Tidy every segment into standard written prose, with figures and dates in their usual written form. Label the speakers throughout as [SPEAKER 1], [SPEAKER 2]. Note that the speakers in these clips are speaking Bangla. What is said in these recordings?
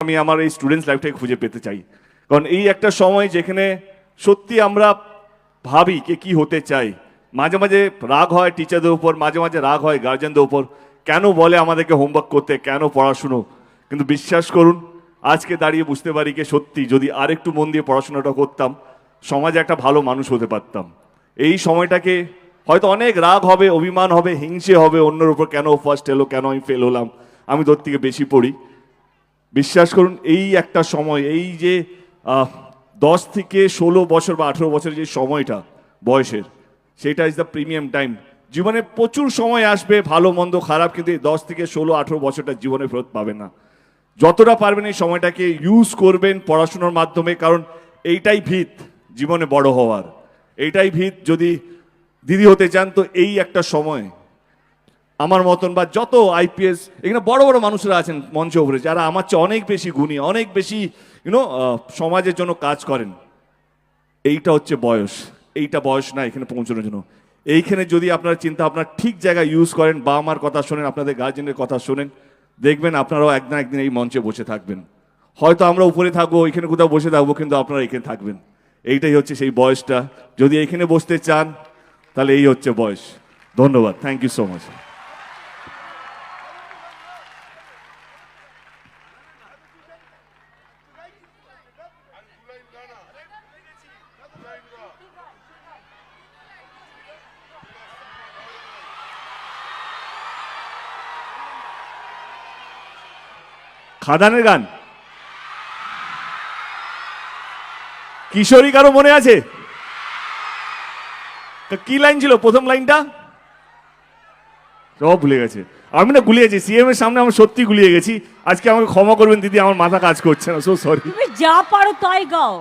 [SPEAKER 1] আমি আমার এই স্টুডেন্টস লাইফটাকে খুঁজে পেতে চাই, কারণ এই একটা সময় যেখানে সত্যি আমরা ভাবি কে কি হতে চাই। মাঝে মাঝে রাগ হয় টিচারদের উপর, মাঝে মাঝে রাগ হয় গার্জেনদের উপর, কেন বলে আমাদেরকে হোমওয়ার্ক করতে, কেন পড়াশুনো। কিন্তু বিশ্বাস করুন আজকে দাঁড়িয়ে বুঝতে পারি কি সত্যি যদি আরেকটু মন দিয়ে পড়াশোনাটা করতাম সমাজে একটা ভালো মানুষ হতে পারতাম। এই সময়টাকে হয়তো অনেক রাগ হবে, অভিমান হবে, হিংসে হবে অন্যের উপর, কেন ফার্স্ট এলো, কেন আমি ফেল হলাম, আমি তোর থেকে বেশি পড়ি। বিশ্বাস করুন এই একটা সময়, এই যে 10 থেকে 16 বছর বা 18 বছরের যে সময়টা বয়সের, সেটা ইজ দ্য প্রিমিয়াম টাইম। জীবনে প্রচুর সময় আসবে ভালো মন্দ খারাপ, কিন্তু এই 10 থেকে 16-18 বছরটা জীবনে ফেরত পাবে না। যতটা পারবেন এই সময়টাকে ইউজ করবেন পড়াশোনার মাধ্যমে, কারণ এইটাই ভিত জীবনে বড় হওয়ার, এইটাই ভিত। যদি দিদি হতে চান তো এই একটা সময় আমার মতন বা যত আইপিএস এখানে বড় বড় মানুষরা আছেন মঞ্চে উপরে, যারা আমার চেয়ে অনেক বেশি গুণী, অনেক বেশি সমাজের জন্য কাজ করেন, এইটা হচ্ছে বয়স। এইটা বয়স না এখানে পৌঁছানোর জন্য। এইখানে যদি আপনারা চিন্তা আপনার ঠিক জায়গায় ইউজ করেন, বাবা মার কথা শোনেন, আপনাদের গার্জেনের কথা শোনেন, দেখবেন আপনারাও একদিন একদিন এই মঞ্চে বসে থাকবেন। হয়তো আমরা উপরে থাকবো, এখানে কোথাও বসে থাকবো, কিন্তু আপনারা এখানে থাকবেন। এইটাই হচ্ছে সেই বয়সটা। যদি এখানে বসতে চান তাহলে এই হচ্ছে বয়স। ধন্যবাদ, থ্যাংক ইউ সো মাচ। খাদানের গান কিশোরী কারো মনে আছে? কি লাইন ছিল প্রথম লাইনটা? সব ভুলে গেছে। আমি না গুলিয়েছি সিএম এর সামনে, আমি সত্যি গুলিয়ে গেছি। আজকে আমাকে ক্ষমা করবেন দিদি, আমার মাথা কাজ করছে না, সো সরি।
[SPEAKER 2] তুমি যা পারো তাই গাও।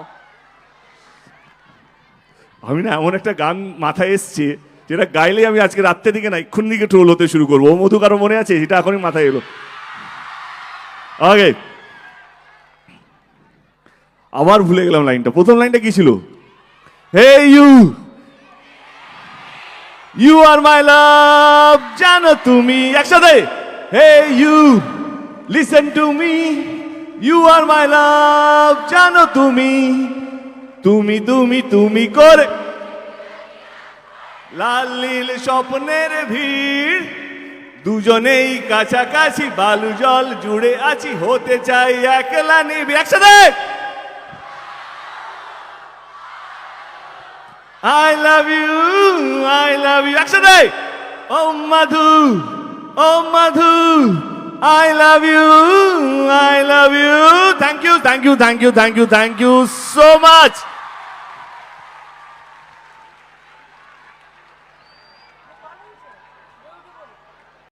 [SPEAKER 1] আমি না এমন একটা গান মাথায় এসছে যেটা গাইলেই আমি আজকে রাত্রের দিকে না এক্ষুন দিকে ট্রোল হতে শুরু করবো। ও মধু কারো মনে আছে? সেটা এখনই মাথায় এলো। আগে আবার ভুলে গেলাম লাইনটা। প্রথম লাইনটা কি ছিল? হে you, you are my love, জানো তুমি, একসাথে। Hey you listen to me, you are my love, জানো তুমি, তুমি তুমি তুমি করে লাল নীল স্বপ্নের ভিড়, দুজনেই কাছাকাছি, বালু জল জুড়ে আছি, হতে চাই একলা নিবি, একসাথে। I love you, I love you, একসাথে। Oh Madhu, oh Madhu, I love you, I love you. Thank you, thank you, thank you, thank you, thank you so much.